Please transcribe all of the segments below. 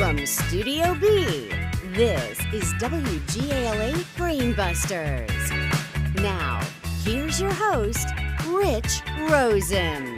From Studio B, this is WGALA Brainbusters. Now, here's your host, Rich Rosen.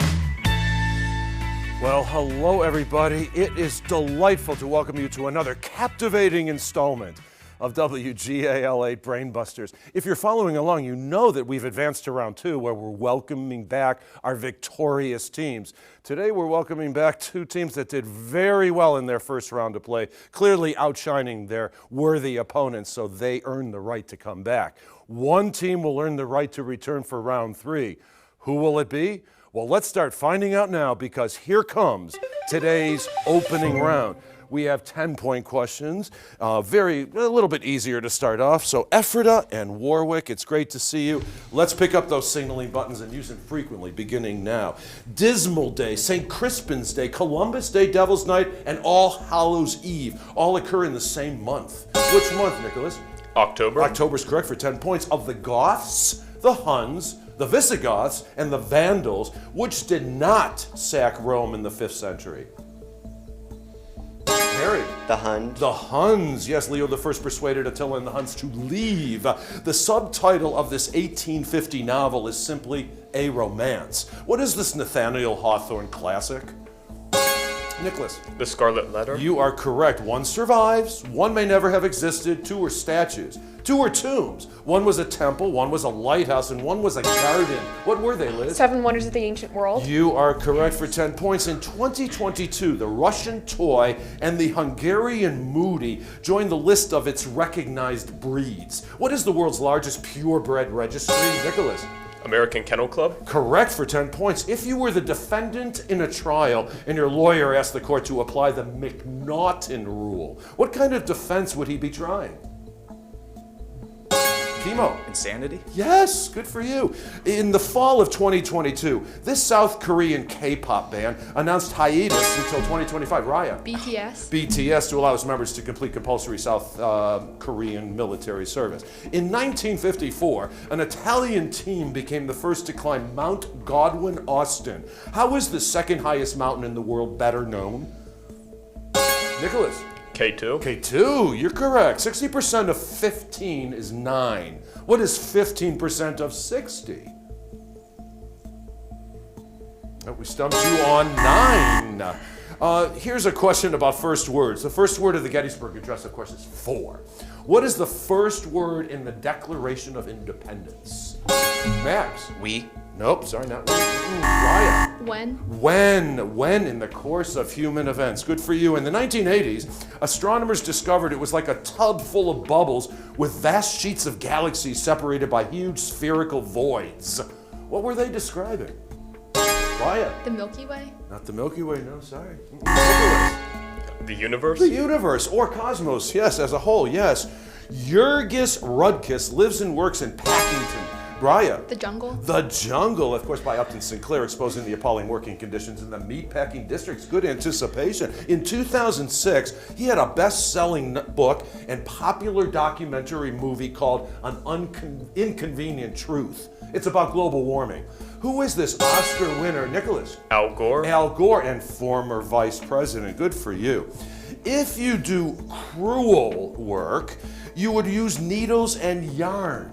Well, hello everybody. It is delightful to welcome you to another captivating installment of WGALA Brainbusters. If you're following along, you know that we've advanced to round two where we're welcoming back our victorious teams. Today we're welcoming back two teams that did very well in their first round of play, clearly outshining their worthy opponents, so they earned the right to come back. One team will earn the right to return for round three. Who will it be? Well, let's start finding out now, because here comes today's opening round. We have 10-point questions, a little bit easier to start off. So Ephrata and Warwick, it's great to see you. Let's pick up those signaling buttons and use them frequently, beginning now. Dismal Day, St. Crispin's Day, Columbus Day, Devil's Night, and All Hallows Eve all occur in the same month. Which month, Nicholas? October. October's correct for 10 points. Of the Goths, the Huns, the Visigoths, and the Vandals, which did not sack Rome in the 5th century? Harry. The Huns. The Huns. Yes, Leo I persuaded Attila and the Huns to leave. The subtitle of this 1850 novel is simply A Romance. What is this Nathaniel Hawthorne classic? Nicholas. The Scarlet Letter. You are correct. One survives, one may never have existed, two are statues, two are tombs. One was a temple, one was a lighthouse, and one was a garden. What were they, Liz? 7 Wonders of the Ancient World. You are correct for 10 points. In 2022, the Russian Toy and the Hungarian Moody joined the list of its recognized breeds. What is the world's largest purebred registry, Nicholas? American Kennel Club. Correct for 10 points. If you were the defendant in a trial and your lawyer asked the court to apply the McNaughton rule, what kind of defense would he be trying? Kimo. Insanity? Yes, good for you. In the fall of 2022, this South Korean K-pop band announced hiatus until 2025. Raya. BTS to allow its members to complete compulsory South Korean military service. In 1954, an Italian team became the first to climb Mount Godwin Austen. How is the second highest mountain in the world better known? Nicholas. K2. K2, you're correct. 60% of 15 is 9. What is 15% of 60? We stumped you on 9. Here's a question about first words. The first word of the Gettysburg Address, of course, is for. What is the first word in the Declaration of Independence? Max. We. Nope, sorry, not we. Ryan. When in the course of human events. Good for you. In the 1980s, astronomers discovered it was like a tub full of bubbles with vast sheets of galaxies separated by huge spherical voids. What were they describing? Ryan. The Milky Way? Not the Milky Way, no, sorry. The universe. The universe, or cosmos, yes, as a whole, yes. Jurgis Rudkis lives and works in Packington. Brya. The Jungle. The Jungle, of course, by Upton Sinclair, exposing the appalling working conditions in the meatpacking districts. Good anticipation. In 2006, he had a best-selling book and popular documentary movie called An Inconvenient Truth. It's about global warming. Who is this Oscar winner, Nicholas? Al Gore. Al Gore, and former vice president. Good for you. If you do crewel work, you would use needles and yarn.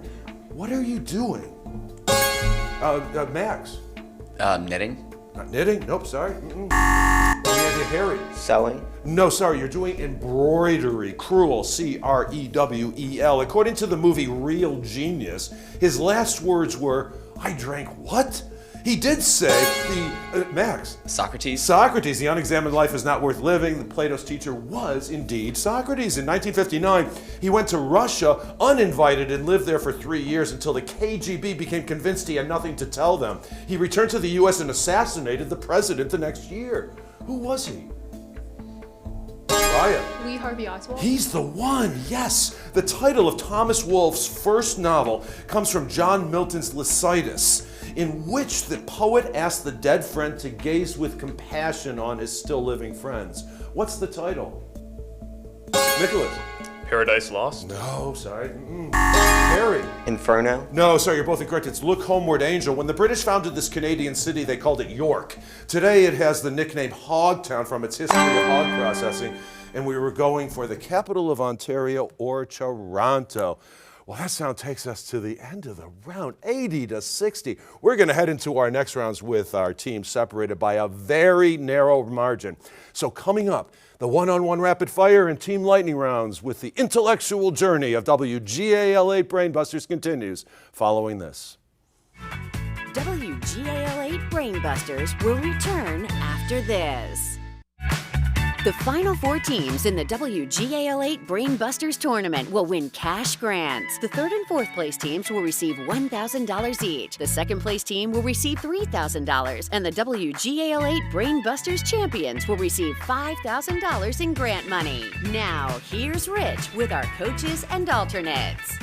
What are you doing? Max. Knitting. Not knitting? Nope, sorry. Harry. Sewing. No, sorry, you're doing embroidery. Crewel, C-R-E-W-E-L. According to the movie Real Genius, his last words were, I drank what? He did say Max. Socrates. Socrates, the unexamined life is not worth living. Plato's teacher was indeed Socrates. In 1959, he went to Russia uninvited and lived there for 3 years until the KGB became convinced he had nothing to tell them. He returned to the US and assassinated the president the next year. Who was he? Ryan. Lee Harvey Oswald? He's the one, yes. The title of Thomas Wolfe's first novel comes from John Milton's Lycidas, in which the poet asked the dead friend to gaze with compassion on his still living friends. What's the title? Nicholas. Paradise Lost. No, sorry. Harry. Inferno. No, sorry, you're both incorrect. It's Look Homeward Angel. When the British founded this Canadian city, they called it York. Today it has the nickname Hogtown from its history of hog processing. And we were going for the capital of Ontario or Toronto. Well, that sound takes us to the end of the round, 80-60. We're going to head into our next rounds with our team separated by a very narrow margin. So coming up, the one-on-one rapid fire and team lightning rounds with the intellectual journey of WGAL8 Brainbusters continues following this. WGAL8 Brainbusters will return after this. The final 4 teams in the WGAL8 Brainbusters tournament will win cash grants. The 3rd and 4th place teams will receive $1,000 each. The 2nd place team will receive $3,000. And the WGAL8 Brainbusters champions will receive $5,000 in grant money. Now, here's Rich with our coaches and alternates.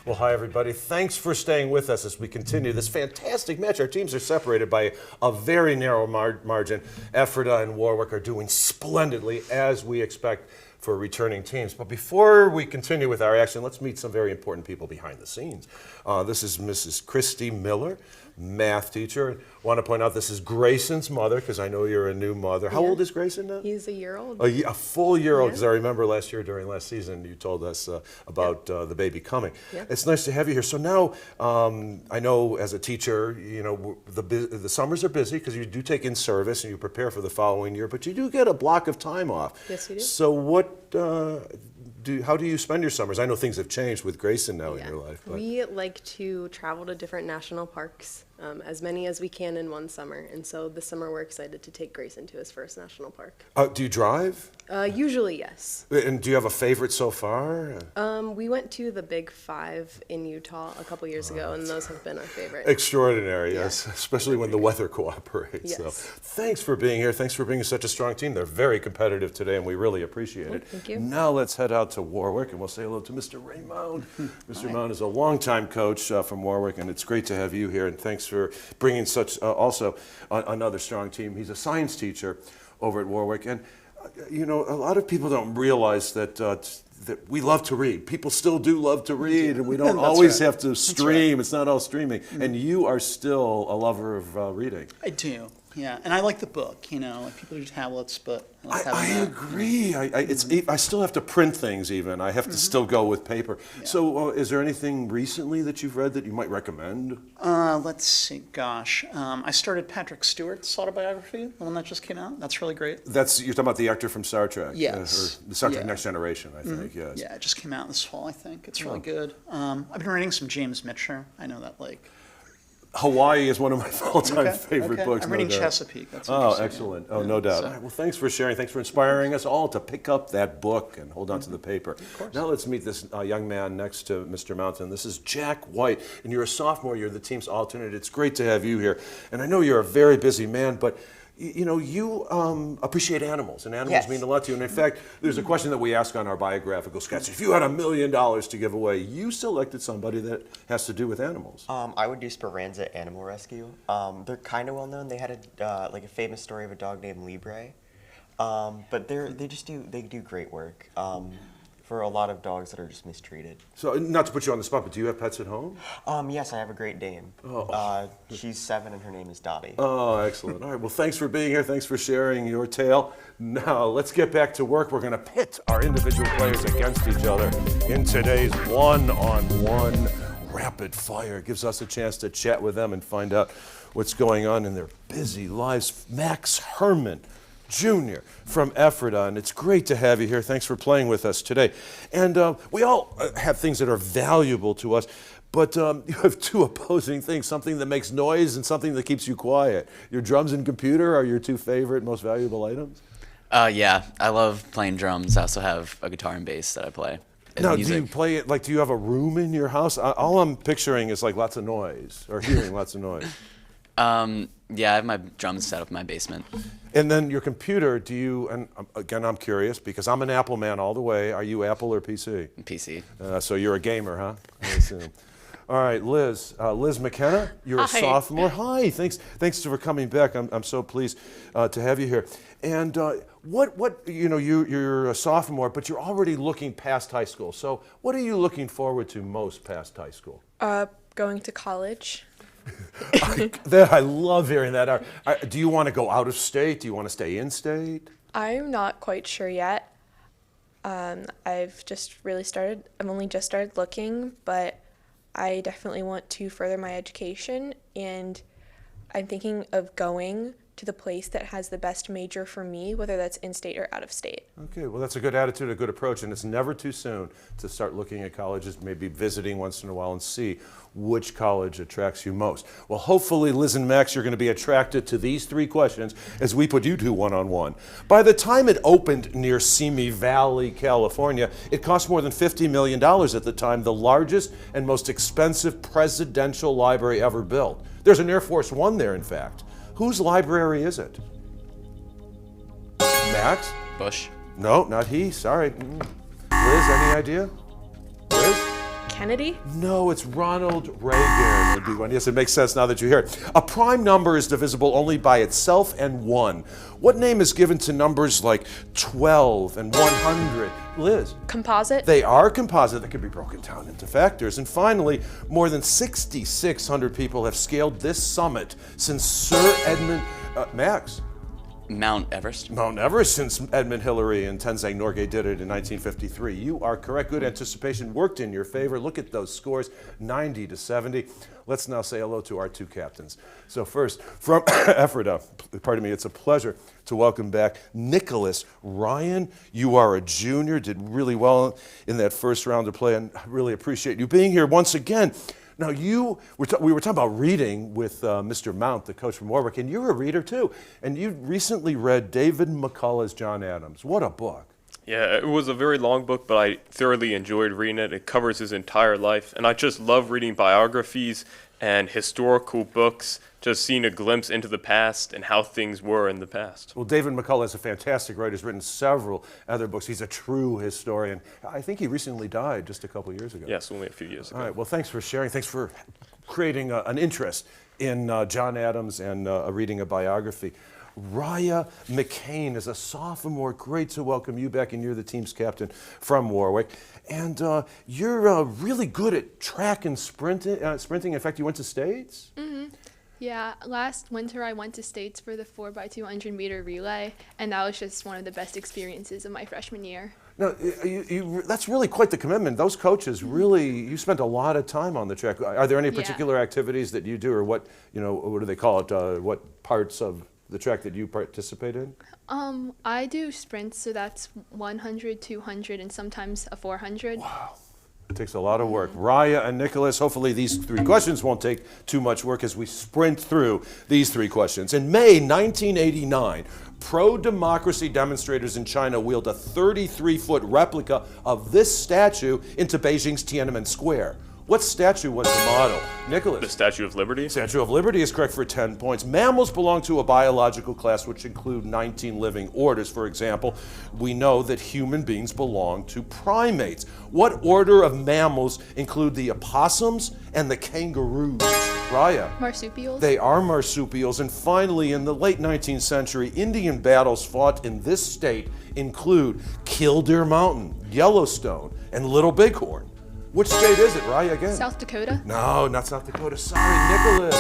Well, hi, everybody. Thanks for staying with us as we continue this fantastic match. Our teams are separated by a very narrow margin. Ephrata and Warwick are doing splendidly, as we expect for returning teams. But before we continue with our action, let's meet some very important people behind the scenes. This is Mrs. Christy Miller, math teacher. Want to point out this is Grayson's mother, because I know you're a new mother. How old is Grayson now? He's a year old. A full year old, because I remember during last season, you told us about the baby coming. Yeah. It's nice to have you here. So now, I know as a teacher, you know, the summers are busy because you do take in service and you prepare for the following year, but you do get a block of time off. Yes, you do. So how do you spend your summers? I know things have changed with Grayson now in your life. But. We like to travel to different national parks, as many as we can in one summer. And so this summer we're excited to take Grayson to his first national park. Do you drive? Usually, yes. And do you have a favorite so far? We went to the Big Five in Utah a couple years ago, and those have been our favorite. Extraordinary, yes, especially when the weather cooperates. Yes. So, thanks for being here. Thanks for bringing such a strong team. They're very competitive today, and we really appreciate it. Thank you. Now let's head out to Warwick, and we'll say hello to Mr. Ray Mound. Mr. Mound is a longtime coach from Warwick, and it's great to have you here, and thanks for bringing such also another strong team. He's a science teacher over at Warwick, and you know, a lot of people don't realize that that we love to read. People still do love to read, and we don't always have to stream. It's not all streaming. And you are still a lover of reading. I do, yeah. And I like the book, you know, like people do tablets, but I like having I that. agree. I still have to print things even. I have to still go with paper. Yeah. So is there anything recently that you've read that you might recommend? Let's see, gosh. I started Patrick Stewart's autobiography, the one that just came out. That's really great. You're talking about the actor from Star Trek? Yes. Or the Star Trek Yeah. Next Generation, I think, yes. Yeah, it just came out this fall, I think. It's really good. I've been reading some James Mitchell. I know that, like... Hawaii is one of my all-time favorite books. I'm reading no doubt. Chesapeake. That's Oh, interesting. excellent. Oh, no doubt. All right, well, thanks for sharing. Thanks for inspiring us all to pick up that book and hold on to the paper. Now let's meet this young man next to Mr. Mountain. This is Jack White, and you're a sophomore. You're the team's alternate. It's great to have you here. And I know you're a very busy man, but you know, you appreciate animals, and animals mean a lot to you. And in fact, there's a question that we ask on our biographical sketch. If you had $1 million to give away, you selected somebody that has to do with animals. I would do Speranza Animal Rescue. They're kind of well known. They had like a famous story of a dog named Libre, but they do great work for a lot of dogs that are just mistreated. So, not to put you on the spot, but do you have pets at home? Yes, I have a Great Dane. She's 7 and her name is Dottie. Oh, excellent. All right, well, thanks for being here. Thanks for sharing your tale. Now, let's get back to work. We're going to pit our individual players against each other in today's one-on-one rapid fire. It gives us a chance to chat with them and find out what's going on in their busy lives. Max Herman Jr. from Ephrata, and it's great to have you here. Thanks for playing with us today. And we all have things that are valuable to us, but you have two opposing things, something that makes noise and something that keeps you quiet. Your drums and computer are your two favorite, most valuable items? Yeah, I love playing drums. I also have a guitar and bass that I play. Now, do you play it, like, do you have a room in your house? All I'm picturing is like lots of noise, or hearing lots of noise. Yeah, I have my drums set up in my basement. And then your computer, do you, and again, I'm curious because I'm an Apple man all the way. Are you Apple or PC? PC. So you're a gamer, huh? I assume. All right, Liz. Liz McKenna, you're a Hi. sophomore. Hi, thanks for coming back. I'm so pleased to have you here. And you're a sophomore, but you're already looking past high school. So what are you looking forward to most past high school? Going to college. I love hearing that. Do you want to go out of state? Do you want to stay in state? I'm not quite sure yet. I've only just started looking, but I definitely want to further my education, and I'm thinking of going to the place that has the best major for me, whether that's in-state or out-of-state. Okay, well, that's a good attitude, a good approach, and it's never too soon to start looking at colleges, maybe visiting once in a while and see which college attracts you most. Well, hopefully, Liz and Max, you're going to be attracted to these three questions as we put you two one-on-one. By the time it opened near Simi Valley, California, it cost more than $50 million at the time, the largest and most expensive presidential library ever built. There's an Air Force One there, in fact. Whose library is it? Max? Bush. No, not he. Sorry. Liz, any idea? Liz? Kennedy? No, it's Ronald Reagan would be one. Yes, it makes sense now that you hear it. A prime number is divisible only by itself and 1. What name is given to numbers like 12 and 100? Liz? Composite? They are composite that can be broken down into factors. And finally, more than 6,600 people have scaled this summit since Sir Edmund... Max? Mount Everest. Mount Everest since Edmund Hillary and Tenzing Norgay did it in 1953. You are correct. Good anticipation worked in your favor. Look at those scores, 90 to 70. Let's now say hello to our two captains. So first, from Ephrata, pardon me, it's a pleasure to welcome back Nicholas Ryan. You are a junior, did really well in that first round of play, and I really appreciate you being here once again. Now, we were talking about reading with Mr. Mount, the coach from Warwick, and you're a reader too. And you recently read David McCullough's John Adams. What a book. Yeah, it was a very long book, but I thoroughly enjoyed reading it. It covers his entire life, and I just love reading biographies and historical books, just seeing a glimpse into the past and how things were in the past. Well, David McCullough is a fantastic writer. He's written several other books. He's a true historian. I think he recently died just a couple years ago. Yes, only a few years ago. All right, well, thanks for sharing. Thanks for creating an interest in John Adams and reading a biography. Raya McCain is a sophomore. Great to welcome you back, and you're the team's captain from Warwick. And you're really good at track and sprinting. In fact, you went to States? Mm-hmm. Yeah, last winter I went to States for the 4x200 meter relay, and that was just one of the best experiences of my freshman year. Now, that's really quite the commitment. Those coaches really, you spent a lot of time on the track. Are there any particular activities that you do, or what do they call it? What parts of the track that you participate in? I do sprints, so that's 100, 200, and sometimes a 400. Wow. It takes a lot of work. Raya and Nicholas, hopefully these three questions won't take too much work as we sprint through these three questions. In May 1989, pro-democracy demonstrators in China wheeled a 33-foot replica of this statue into Beijing's Tiananmen Square. What statue was the model? Nicholas? The Statue of Liberty? Statue of Liberty is correct for 10 points. Mammals belong to a biological class which include 19 living orders. For example, we know that human beings belong to primates. What order of mammals include the opossums and the kangaroos? Raya? Marsupials? They are marsupials. And finally, in the late 19th century, Indian battles fought in this state include Killdeer Mountain, Yellowstone, and Little Bighorn. Which state is it, Raya, again? South Dakota? No, not South Dakota. Sorry, Nicholas.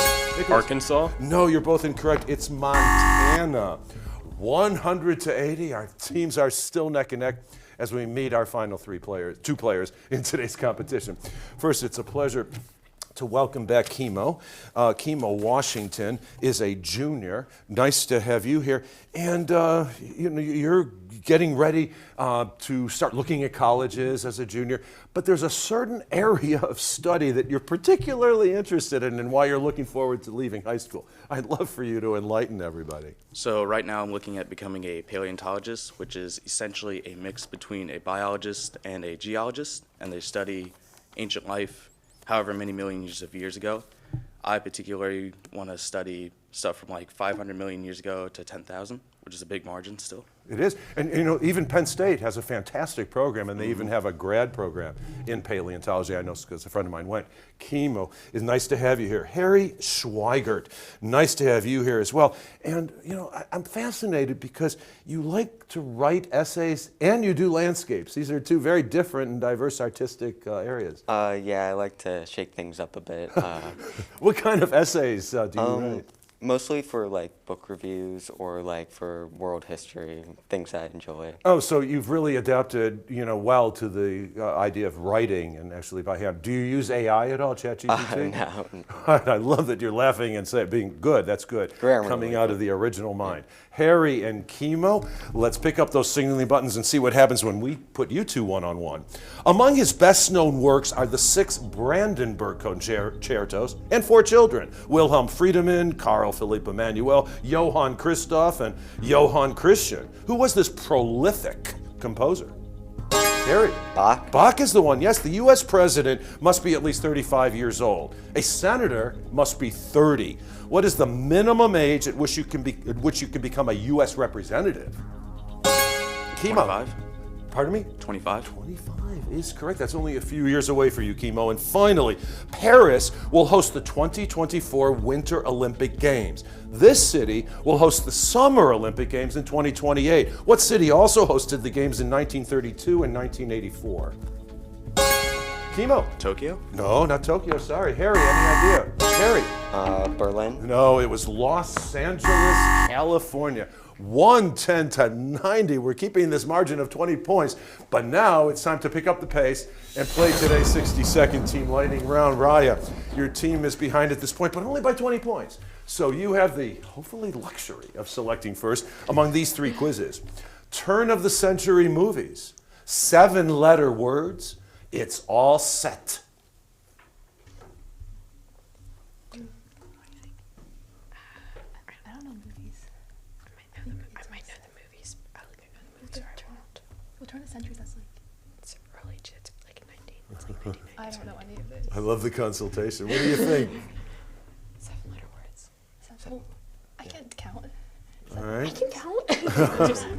Arkansas? No, you're both incorrect. It's Montana. 100 to 80. Our teams are still neck and neck as we meet our final two players in today's competition. First, it's a pleasure to welcome back Kimo. Kimo Washington is a junior. Nice to have you here. And you're getting ready to start looking at colleges as a junior, but there's a certain area of study that you're particularly interested in and why you're looking forward to leaving high school. I'd love for you to enlighten everybody. So right now I'm looking at becoming a paleontologist, which is essentially a mix between a biologist and a geologist, and they study ancient life however many millions of years ago. I particularly want to study stuff from like 500 million years ago to 10,000, which is a big margin still. It is. And you know, even Penn State has a fantastic program, and they even have a grad program in paleontology. I know because a friend of mine went. Chemo, it's nice to have you here. Harry Schweigert, nice to have you here as well. And you know, I'm fascinated because you like to write essays and you do landscapes. These are two very different and diverse artistic areas. Yeah, I like to shake things up a bit. What kind of essays do you write? Mostly for like book reviews or like for world history, things I enjoy. Oh, so you've really adapted, you know, well to the idea of writing and actually by hand. Do you use AI at all, ChatGPT? No. I love that you're laughing and being good. That's good. Coming out of the original mind. Harry and Chemo, let's pick up those signaling buttons and see what happens when we put you two one-on-one. Among his best-known works are the 6 Brandenburg Concertos and 4 children, Wilhelm Friedemann, Carl Philipp Emanuel, Johann Christoph, and Johann Christian. Who was this prolific composer? Harry. Bach. Bach is the one. Yes, the U.S. president must be at least 35 years old. A senator must be 30. What is the minimum age at which you can become a U.S. representative? Chemo. 25. Pardon me? 25. 25 is correct. That's only a few years away for you, Chemo. And finally, Paris will host the 2024 Winter Olympic Games. This city will host the Summer Olympic Games in 2028. What city also hosted the Games in 1932 and 1984? Chemo. Tokyo? No, not Tokyo. Sorry. Harry, any idea? Harry. Berlin. No, it was Los Angeles, California. 110 to 90. We're keeping this margin of 20 points, but now it's time to pick up the pace and play today's 60-second team lightning round. Raya, your team is behind at this point, but only by 20 points. So you have the, hopefully, luxury of selecting first among these 3 quizzes. Turn of the century movies, 7-letter words, it's all set. What turn of the century is that like? It's early, it's like 19. It's like 19. I don't know any of this. I love the consultation. What do you think? 7-letter words. Well, I can't count. All right. I can count.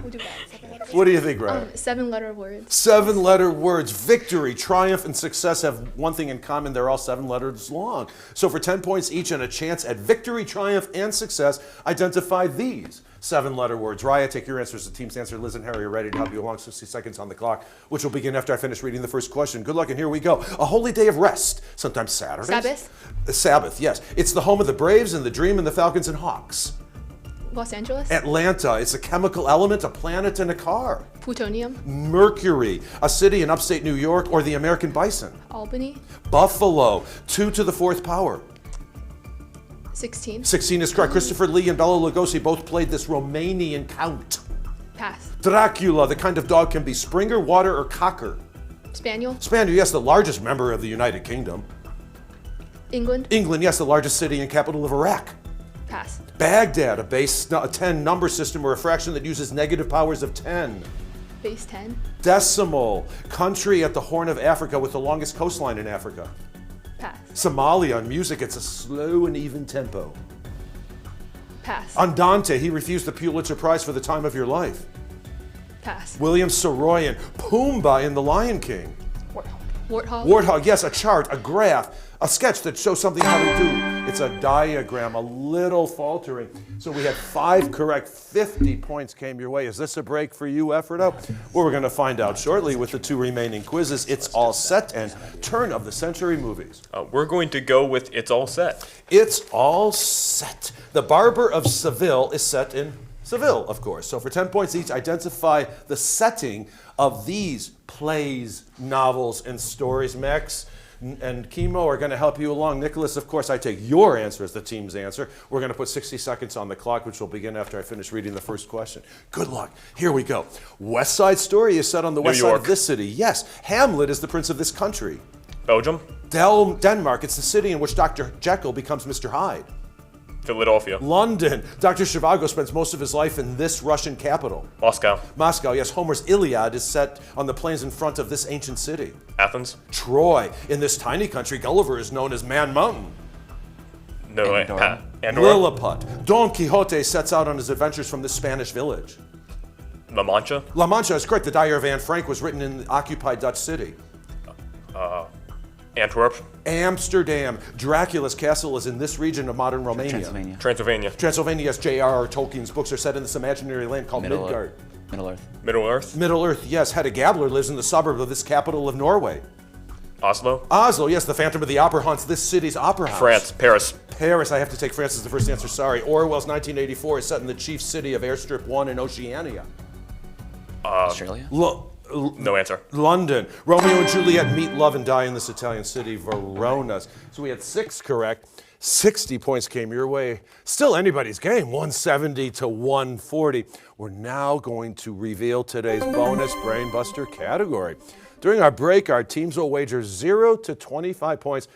We'll do that. What do you think, Ryan? 7-letter words. 7-letter words. Victory, triumph, and success have one thing in common. They're all 7 letters long. So for 10 points each and a chance at victory, triumph, and success, identify these 7-letter words. Raya, take your answers. The team's answer. Liz and Harry are ready to help you along. 60 seconds on the clock, which will begin after I finish reading the first question. Good luck, and here we go. A holy day of rest, sometimes Saturdays. Sabbath. Sabbath, yes. It's the home of the Braves and the Dream and the Falcons and Hawks. Los Angeles. Atlanta. It's a chemical element, a planet, and a car. Plutonium. Mercury, a city in upstate New York, or the American bison. Albany. Buffalo, 2 to the 4th power. 16. 16 is correct. Christopher Lee and Bela Lugosi both played this Romanian count. Pass. Dracula, the kind of dog can be Springer, Water, or Cocker. Spaniel. Spaniel, yes, the largest member of the United Kingdom. England. England, yes, the largest city and capital of Iraq. Pass. Baghdad, a base 10 number system or a fraction that uses negative powers of 10. Base 10. Decimal, country at the Horn of Africa with the longest coastline in Africa. Pass. Somalia, music, it's a slow and even tempo. Pass. Andante, he refused the Pulitzer Prize for The Time of Your Life. Pass. William Saroyan, Pumbaa in The Lion King. Warthog. Warthog, yes, a chart, a graph, a sketch that shows something how to do. It's a diagram, a little faltering. So we had 5 correct, 50 points came your way. Is this a break for you, Effordo? Well, we're going to find out shortly with the 2 remaining quizzes. It's all set and turn of the century movies. We're going to go with It's All Set. It's all set. The Barber of Seville is set in Seville, of course. So for 10 points each, identify the setting of these plays, novels, and stories. Max and Chemo are going to help you along. Nicholas, of course, I take your answer as the team's answer. We're going to put 60 seconds on the clock, which will begin after I finish reading the first question. Good luck. Here we go. West Side Story is set on the west side of this city. Yes. Hamlet is the prince of this country. Belgium. Denmark. It's the city in which Dr. Jekyll becomes Mr. Hyde. Philadelphia. London. Dr. Zhivago spends most of his life in this Russian capital. Moscow. Moscow, yes. Homer's Iliad is set on the plains in front of this ancient city. Athens. Troy. In this tiny country, Gulliver is known as Man Mountain. No, Andorra. Andorra. Lilliput. Don Quixote sets out on his adventures from this Spanish village. La Mancha. La Mancha is correct. The Diary of Anne Frank was written in the occupied Dutch city. Antwerp. Amsterdam. Dracula's castle is in this region of modern Romania. Transylvania. Transylvania. Transylvania, yes. J.R.R. Tolkien's books are set in this imaginary land called Midgard. Middle Earth. Middle Earth. Middle Earth, yes. Hedda Gabler lives in the suburb of this capital of Norway. Oslo. Oslo, yes. The Phantom of the Opera haunts this city's opera house. France. Paris. Paris, I have to take France as the first answer, sorry. Orwell's 1984 is set in the chief city of Airstrip 1 in Oceania. Australia. No answer. London. Romeo and Juliet meet, love, and die in this Italian city, Verona. So we had 6 correct. 60 points came your way. Still anybody's game, 170 to 140. We're now going to reveal today's bonus Brainbuster category. During our break, our teams will wager 0 to 25 points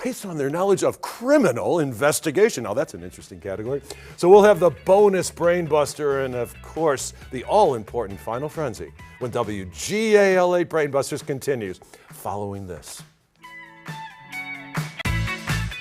based on their knowledge of criminal investigation. Now, that's an interesting category. So we'll have the bonus Brainbuster and, of course, the all-important Final Frenzy when WGAL8 Brainbusters continues following this.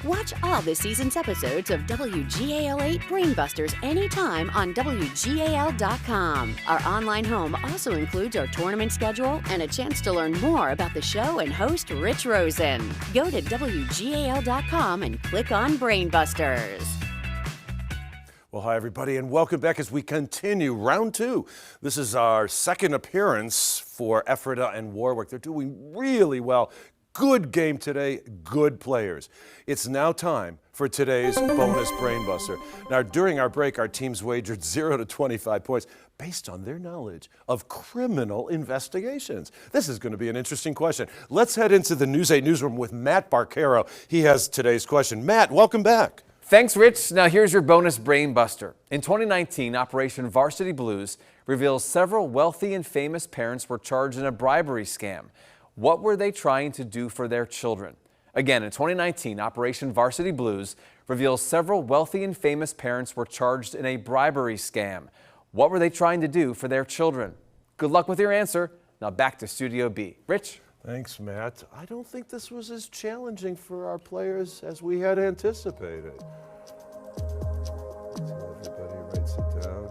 Watch all this season's episodes of WGAL8 Brainbusters anytime on WGAL.com. Our online home also includes our tournament schedule and a chance to learn more about the show and host Rich Rosen. Go to WGAL.com and click on Brainbusters. Well, hi, everybody, and welcome back as we continue round 2. This is our second appearance for Ephrata and Warwick. They're doing really well. Good game today, good players. It's now time for today's bonus Brainbuster. Now, during our break, our teams wagered 0 to 25 points based on their knowledge of criminal investigations. This is going to be an interesting question. Let's head into the News 8 newsroom with Matt Barcaro. He has today's question. Matt, welcome back. Thanks, Rich. Now here's your bonus Brainbuster. In 2019, Operation Varsity Blues reveals several wealthy and famous parents were charged in a bribery scam. What were they trying to do for their children? Again, in 2019, Operation Varsity Blues reveals several wealthy and famous parents were charged in a bribery scam. What were they trying to do for their children? Good luck with your answer. Now back to Studio B. Rich? Thanks, Matt. I don't think this was as challenging for our players as we had anticipated. So everybody writes it down.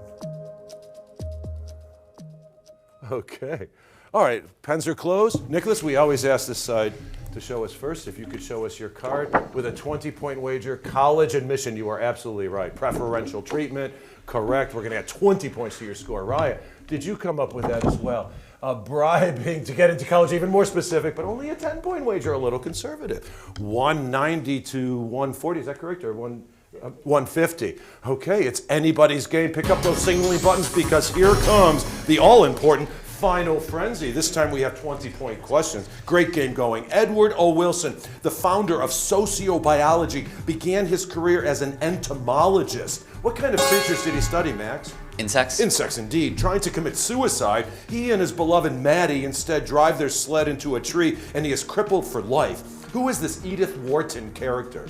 Okay. All right, pens are closed. Nicholas, we always ask this side to show us first. If you could show us your card with a 20-point wager, college admission, you are absolutely right. Preferential treatment, correct. We're going to add 20 points to your score. Raya, did you come up with that as well? Bribing to get into college, even more specific, but only a 10-point wager, a little conservative. 190 to 140, is that correct? Or 150. Okay, it's anybody's game. Pick up those signaling buttons because here comes the all-important Final Frenzy. This time we have 20-point questions. Great game going. Edward O. Wilson, the founder of sociobiology, began his career as an entomologist. What kind of creatures did he study, Max? Insects. Insects, indeed. Trying to commit suicide, he and his beloved Maddie instead drive their sled into a tree, and he is crippled for life. Who is this Edith Wharton character?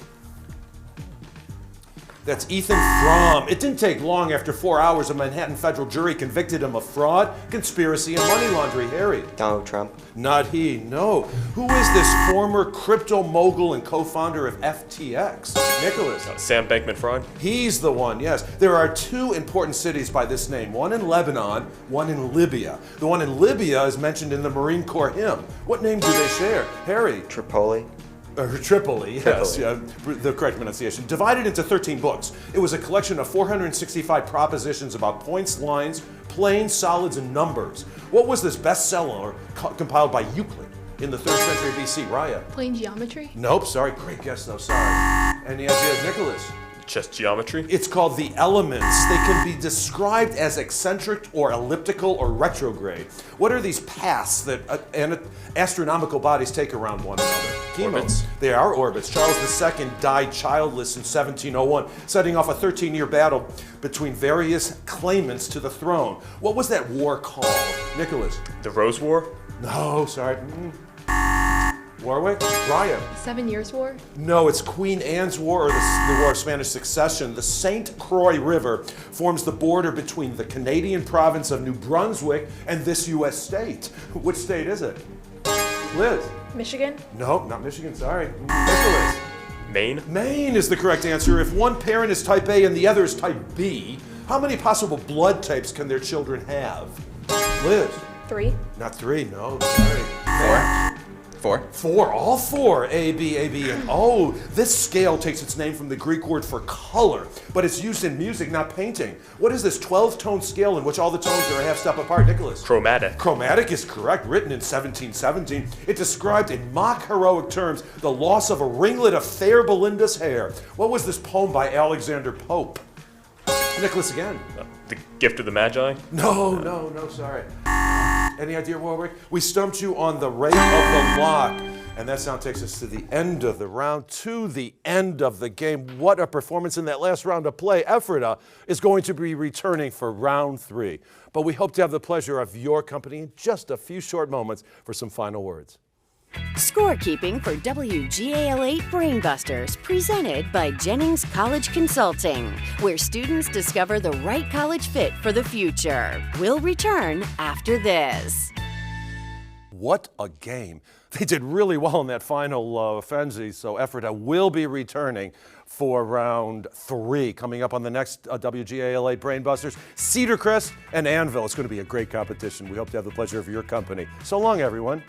That's Ethan Frome. It didn't take long. After 4 hours, a Manhattan federal jury convicted him of fraud, conspiracy, and money laundering. Harry. Donald Trump. Not he, no. Who is this former crypto mogul and co-founder of FTX? Nicholas. Sam Bankman-Fried. He's the one, yes. There are 2 important cities by this name, one in Lebanon, one in Libya. The one in Libya is mentioned in the Marine Corps hymn. What name do they share? Harry. Tripoli. Tripoli, yes, yeah, the correct pronunciation. Divided into 13 books. It was a collection of 465 propositions about points, lines, planes, solids, and numbers. What was this bestseller compiled by Euclid in the 3rd century BC? Raya? Plane geometry? Nope, sorry. Great guess, though, sorry. Any ideas, Nicholas? Just geometry? It's called The Elements. They can be described as eccentric or elliptical or retrograde. What are these paths that astronomical bodies take around one another? Orbits. They are orbits. Charles II died childless in 1701, setting off a 13-year battle between various claimants to the throne. What was that war called, Nicholas? The Rose War? No, sorry. Warwick? Ryan? 7 Years' War? No, it's Queen Anne's War or the War of Spanish Succession. The St. Croix River forms the border between the Canadian province of New Brunswick and this U.S. state. Which state is it? Liz? Michigan? No, not Michigan, sorry. Nicholas? Maine? Maine is the correct answer. If one parent is type A and the other is type B, how many possible blood types can their children have? Liz? 3. Not 3, no, sorry. 4. 4, all 4, A, B, and O. This scale takes its name from the Greek word for color, but it's used in music, not painting. What is this 12-tone scale in which all the tones are a half step apart, Nicholas? Chromatic. Chromatic is correct, written in 1717. It described in mock heroic terms the loss of a ringlet of fair Belinda's hair. What was this poem by Alexander Pope? Nicholas again. The Gift of the Magi? No, sorry. Any idea, Warwick? We stumped you on the rate of the lock. And that sound takes us to the end of the round, to the end of the game. What a performance in that last round of play. Ephrata is going to be returning for round 3. But we hope to have the pleasure of your company in just a few short moments for some final words. Scorekeeping for WGAL8 Brainbusters, presented by Jennings College Consulting, where students discover the right college fit for the future. We'll return after this. What a game. They did really well in that final frenzy, so Ephrata will be returning for round 3. Coming up on the next WGAL8 Brainbusters, Cedar Crest and Anvil. It's going to be a great competition. We hope to have the pleasure of your company. So long, everyone.